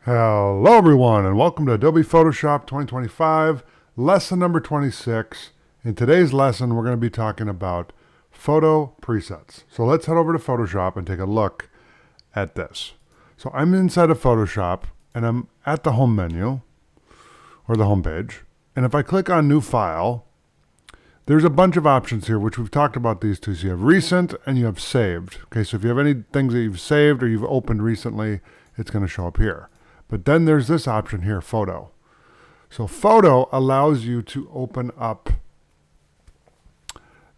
Hello everyone and welcome to Adobe Photoshop 2025, lesson number 26. In today's lesson, we're going to be talking about photo presets. So let's head over to Photoshop and take a look at this. So I'm inside of Photoshop and I'm at the home menu or the home page. And if I click on new file, there's a bunch of options here, which we've talked about these two. So you have recent and you have saved. Okay, so if you have any things that you've saved or you've opened recently, it's going to show up here. But then there's this option here, photo. So photo allows you to open up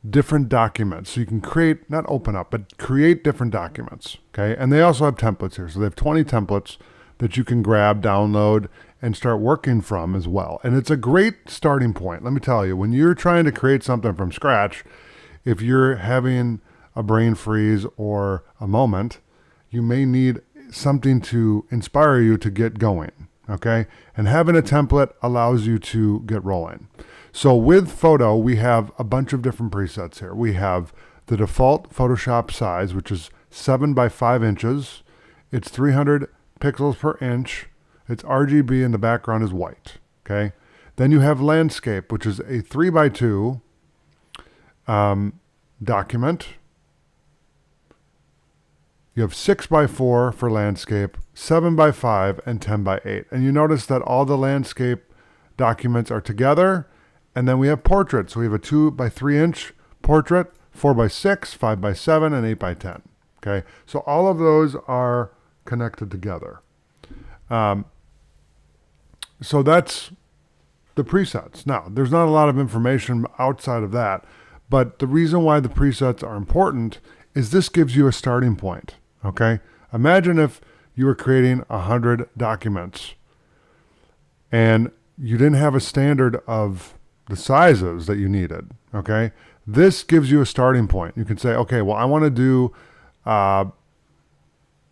different documents. So you can create, not open up, but create different documents, okay? And they also have templates here. So they have 20 templates that you can grab, download, and start working from as well. And it's a great starting point. Let me tell you, when you're trying to create something from scratch, if you're having a brain freeze or a moment, you may need something to inspire you to get going, okay? And having a template allows you to get rolling. So with photo, we have a bunch of different presets here. We have the default Photoshop size, which is 7 by 5 inches. It's 300 pixels per inch. It's RGB and the background is white, okay? Then you have landscape, which is a 3 by 2 document. You have 6 by 4 for landscape, 7 by 5, and 10 by 8. And you notice that all the landscape documents are together. And then we have portraits. So we have a 2 by 3 inch portrait, 4 by 6, 5 by 7, and 8 by 10. Okay, so all of those are connected together. So that's the presets. Now, there's not a lot of information outside of that, but the reason why the presets are important is this gives you a starting point. Okay, imagine if you were creating 100 documents and you didn't have a standard of the sizes that you needed. Okay, this gives you a starting point. You can say, okay, well, I want to do,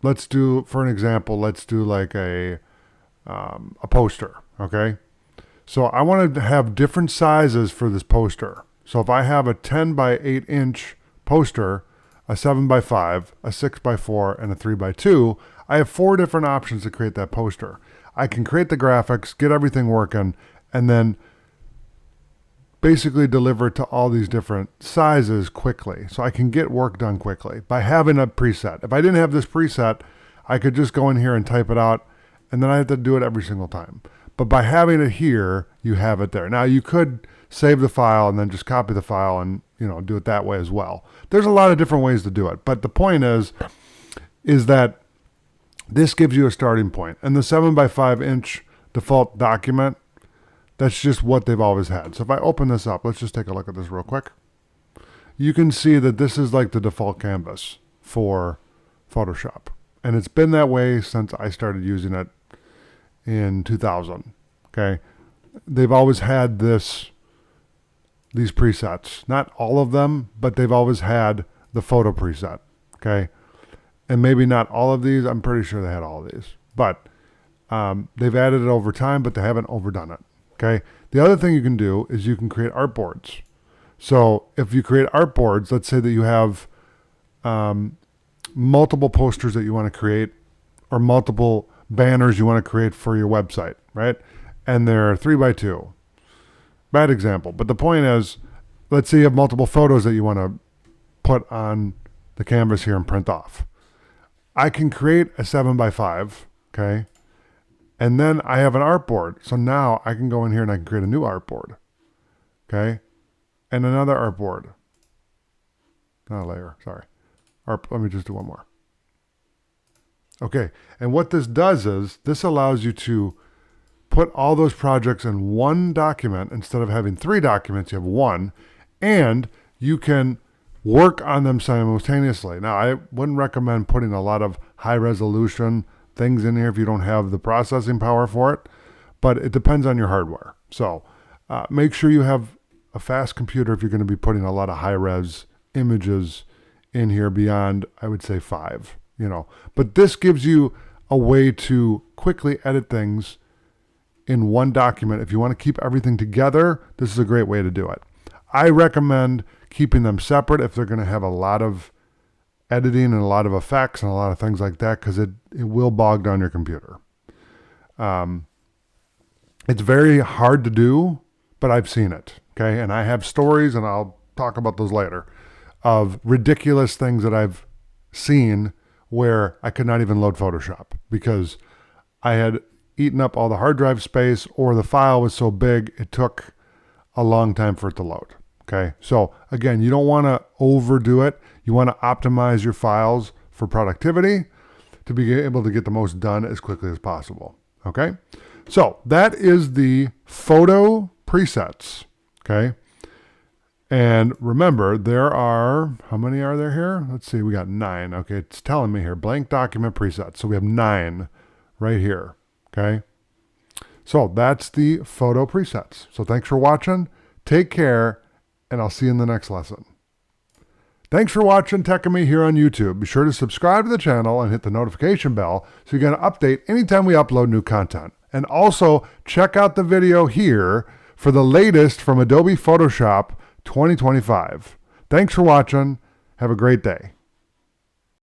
let's do, for an example, let's do like a poster. Okay, so I want to have different sizes for this poster. So if I have a 10 by 8 inch poster, a 7 by 5, a 6 by 4, and a 3 by 2, I have 4 different options to create that poster. I can create the graphics, get everything working, and then basically deliver it to all these different sizes quickly. So I can get work done quickly by having a preset. If I didn't have this preset, I could just go in here and type it out, and then I have to do it every single time. But by having it here, you have it there. Now you could save the file and then just copy the file and do it that way as well. There's a lot of different ways to do it, but the point is that this gives you a starting point. And the 7 by 5 inch default document, that's just what they've always had. So if I open this up, let's just take a look at this real quick. You can see that this is like the default canvas for Photoshop. And it's been that way since I started using it in 2000, okay? They've always had these presets, not all of them, but they've always had the photo preset, okay? And maybe not all of these, I'm pretty sure they had all of these, but they've added it over time, but they haven't overdone it, okay? The other thing you can do is you can create artboards. So if you create artboards, let's say that you have multiple posters that you want to create or multiple banners you want to create for your website, right? And they're 3 by 2. Bad example, but the point is, let's say you have multiple photos that you want to put on the canvas here and print off. I can create a 7 by 5, okay? And then I have an artboard. So now I can go in here and I can create a new artboard, okay? And another artboard. Not a layer, sorry. Let me just do one more. Okay, and what this does is, this allows you to put all those projects in one document. Instead of having 3 documents, you have one, and you can work on them simultaneously. Now, I wouldn't recommend putting a lot of high resolution things in here if you don't have the processing power for it, but it depends on your hardware. So make sure you have a fast computer if you're going to be putting a lot of high res images in here beyond, I would say 5, But this gives you a way to quickly edit things in one document. If you want to keep everything together, this is a great way to do it. I recommend keeping them separate if they're going to have a lot of editing and a lot of effects and a lot of things like that, because it will bog down your computer. It's very hard to do, but I've seen it. Okay. And I have stories, and I'll talk about those later, of ridiculous things that I've seen where I could not even load Photoshop because I had eaten up all the hard drive space, or the file was so big it took a long time for it to load. Okay. So again, you don't want to overdo it. You want to optimize your files for productivity to be able to get the most done as quickly as possible. Okay. So that is the photo presets. Okay. And remember, there are, how many are there here? Let's see, we got 9. Okay, it's telling me here, blank document presets. So we have 9 right here. Okay. So that's the photo presets. So thanks for watching. Take care, and I'll see you in the next lesson. Thanks for watching Techemy here on YouTube. Be sure to subscribe to the channel and hit the notification bell so you get an update anytime we upload new content. And also check out the video here for the latest from Adobe Photoshop 2025. Thanks for watching. Have a great day.